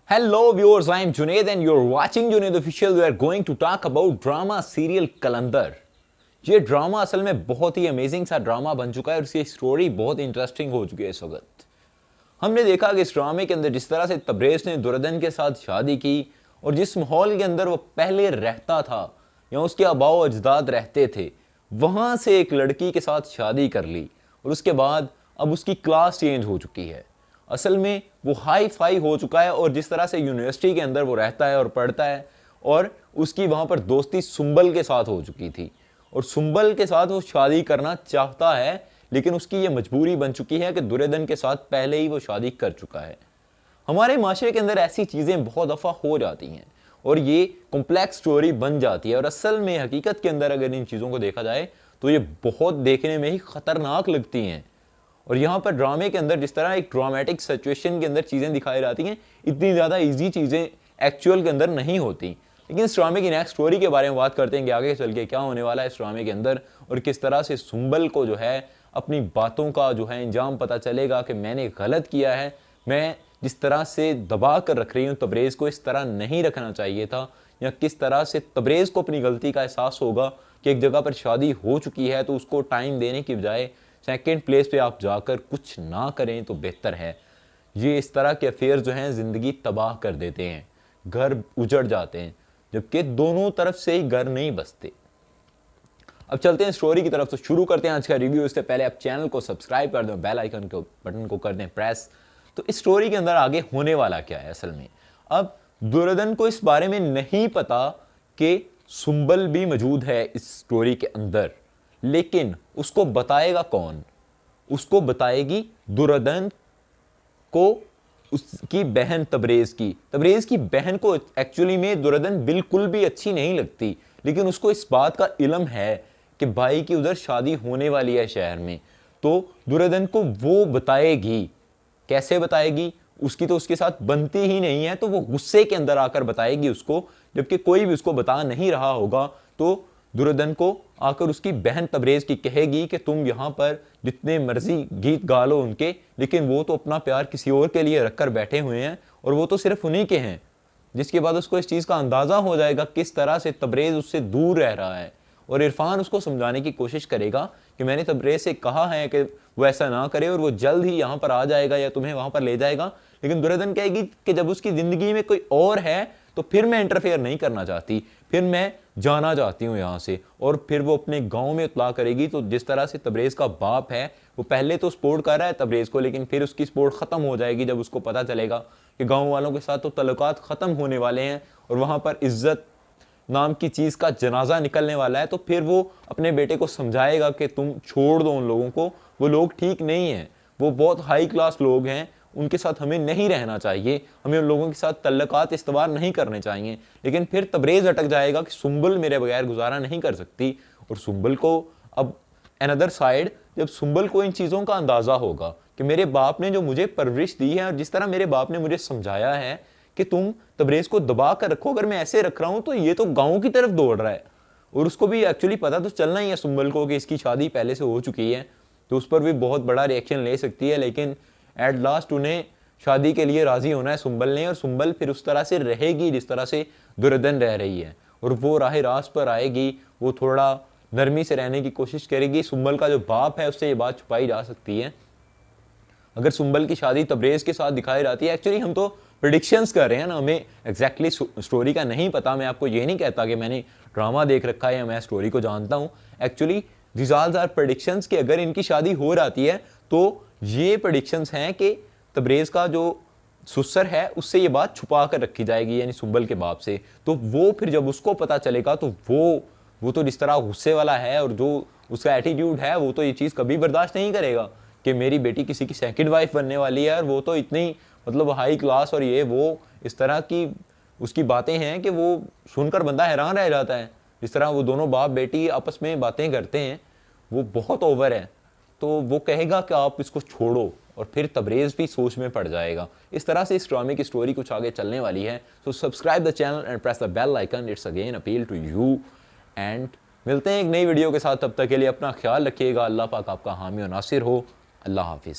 Hello viewers, I am Junaid and you're watching Junaid Official. We are going to talk about drama serial कलंदर। ये drama असल में बहुत ही amazing सा drama बन चुका है और इसकी स्टोरी बहुत इंटरेस्टिंग हो चुकी है इस वक्त। हमने देखा कि इस ड्रामे के अंदर जिस तरह से तबरेज ने दुर्योधन के साथ शादी की और जिस माहौल के अंदर वो पहले रहता था या उसके आबाओ अजदाद रहते थे, वहां से एक लड़की के साथ शादी कर ली और उसके बाद अब उसकी क्लास चेंज हो चुकी है। असल में वो हाई फाई हो चुका है और जिस तरह से यूनिवर्सिटी के अंदर वो रहता है और पढ़ता है और उसकी वहाँ पर दोस्ती सुंबल के साथ हो चुकी थी और सुंबल के साथ वो शादी करना चाहता है, लेकिन उसकी ये मजबूरी बन चुकी है कि दुर्योधन के साथ पहले ही वो शादी कर चुका है। हमारे माशरे के अंदर ऐसी चीज़ें बहुत दफ़ा हो जाती हैं और ये कॉम्प्लेक्स स्टोरी बन जाती है और असल में हकीकत के अंदर अगर इन चीज़ों को देखा जाए तो ये बहुत देखने में ही ख़तरनाक लगती हैं। और यहाँ पर ड्रामे के अंदर जिस तरह एक ड्रामेटिक सिचुएशन के अंदर चीज़ें दिखाई जाती हैं, इतनी ज़्यादा इजी चीज़ें एक्चुअल के अंदर नहीं होती। लेकिन इस ड्रामे की नेक्स्ट स्टोरी के बारे में बात करते हैं कि आगे चल के क्या होने वाला है इस ड्रामे के अंदर और किस तरह से सुंबल को जो है अपनी बातों का जो है अंजाम पता चलेगा कि मैंने गलत किया है, मैं जिस तरह से दबा कर रख रही हूँ तबरेज़ को इस तरह नहीं रखना चाहिए था, या किस तरह से तबरेज़ को अपनी गलती का एहसास होगा कि एक जगह पर शादी हो चुकी है तो उसको टाइम देने की बजाय सेकंड प्लेस पे आप जाकर कुछ ना करें तो बेहतर है। ये इस तरह के अफेयर जो हैं ज़िंदगी तबाह कर देते हैं, घर उजड़ जाते हैं, जबकि दोनों तरफ से ही घर नहीं बसते। अब चलते हैं स्टोरी की तरफ, तो शुरू करते हैं आज का रिव्यू। इससे पहले आप चैनल को सब्सक्राइब कर दें, बेल आइकन को बटन को कर दें प्रेस। तो इस स्टोरी के अंदर आगे होने वाला क्या है असल में। अब दुर्योधन को इस बारे में नहीं पता कि सुंबल भी मौजूद है इस स्टोरी के अंदर, लेकिन उसको बताएगा कौन? उसको बताएगी दुर्योधन को उसकी बहन तबरेज की बहन को एक्चुअली में दुर्योधन बिल्कुल भी अच्छी नहीं लगती, लेकिन उसको इस बात का इल्म है कि भाई की उधर शादी होने वाली है शहर में, तो दुर्योधन को वो बताएगी। कैसे बताएगी? उसकी तो उसके साथ बनती ही नहीं है, तो वो गुस्से के अंदर आकर बताएगी उसको, जबकि कोई भी उसको बता नहीं रहा होगा। तो दुर्योधन को आकर उसकी बहन तबरेज की कहेगी कि तुम यहाँ पर जितने मर्जी गीत गा लो उनके, लेकिन वो तो अपना प्यार किसी और के लिए रखकर बैठे हुए हैं और वो तो सिर्फ उन्हीं के हैं। जिसके बाद उसको इस चीज़ का अंदाज़ा हो जाएगा किस तरह से तबरेज उससे दूर रह रहा है और इरफान उसको समझाने की कोशिश करेगा कि मैंने तबरेज से कहा है कि वो ऐसा ना करे और वो जल्द ही यहाँ पर आ जाएगा या तुम्हें वहाँ पर ले जाएगा। लेकिन दुर्योधन कहेगी कि जब उसकी ज़िंदगी में कोई और है तो फिर मैं इंटरफेयर नहीं करना चाहती, फिर मैं जाना चाहती हूँ यहाँ से। और फिर वो अपने गांव में इतला करेगी। तो जिस तरह से तबरेज का बाप है वो पहले तो सपोर्ट कर रहा है तबरेज को, लेकिन फिर उसकी सपोर्ट ख़त्म हो जाएगी जब उसको पता चलेगा कि गांव वालों के साथ तो तल्लुकात ख़त्म होने वाले हैं और वहाँ पर इज्जत नाम की चीज़ का जनाजा निकलने वाला है। तो फिर वो अपने बेटे को समझाएगा कि तुम छोड़ दो उन लोगों को, वो लोग ठीक नहीं हैं, वो बहुत हाई क्लास लोग हैं, उनके साथ हमें नहीं रहना चाहिए, हमें उन लोगों के साथ तल्लुकात इस्तवार नहीं करने चाहिए। लेकिन फिर तबरेज अटक जाएगा कि सुंबल मेरे बगैर गुजारा नहीं कर सकती। और सुंबल को अब अनदर साइड, जब सुंबल को इन चीज़ों का अंदाज़ा होगा कि मेरे बाप ने जो मुझे परवरिश दी है और जिस तरह मेरे बाप ने मुझे समझाया है कि तुम तबरेज को दबा कर रखो, अगर मैं ऐसे रख रहा हूँ तो ये तो गाँव की तरफ दौड़ रहा है। और उसको भी एक्चुअली पता तो चलना ही है सुंबल को कि इसकी शादी पहले से हो चुकी है, तो उस पर भी बहुत बड़ा रिएक्शन ले सकती है। लेकिन एट लास्ट उन्हें शादी के लिए राजी होना है सुंबल ने, और सुंबल फिर उस तरह से रहेगी जिस तरह से दुर्योधन रह रही है और वो राह रास्त पर आएगी। वो थोड़ा नरमी से रहने की कोशिश करेगी। सुंबल का जो बाप है उससे ये बात छुपाई जा सकती है। अगर सुंबल की शादी तबरेज के साथ दिखाई जाती है, एक्चुअली हम तो प्रिडिक्शंस कर रहे हैं ना, हमें एग्जैक्टली स्टोरी का नहीं पता। मैं आपको ये नहीं कहता कि मैंने ड्रामा देख रखा है या मैं स्टोरी को जानता हूँ। Actually this all are predictions कि अगर इनकी शादी हो जाती है तो ये प्रेडिक्शंस हैं कि तबरेज का जो सुसर है उससे ये बात छुपा कर रखी जाएगी, यानी सुंबल के बाप से। तो वो फिर जब उसको पता चलेगा तो वो तो जिस तरह गुस्से वाला है और जो उसका एटीट्यूड है, वो तो ये चीज़ कभी बर्दाश्त नहीं करेगा कि मेरी बेटी किसी की सेकंड वाइफ बनने वाली है। और वो तो इतनी मतलब हाई क्लास और ये वो इस तरह की उसकी बातें हैं कि वो सुनकर बंदा हैरान रह जाता है। जिस तरह वो दोनों बाप बेटी आपस में बातें करते हैं वो बहुत ओवर है। तो वो कहेगा कि आप इसको छोड़ो और फिर तबरेज भी सोच में पड़ जाएगा। इस तरह से इस ड्रामे की स्टोरी कुछ आगे चलने वाली है। So subscribe the channel and press the bell icon. It's again appeal to you and मिलते हैं एक नई वीडियो के साथ। तब तक के लिए अपना ख्याल रखिएगा। अल्लाह पाक आपका हामी और नासिर हो। अल्लाह हाफिज़।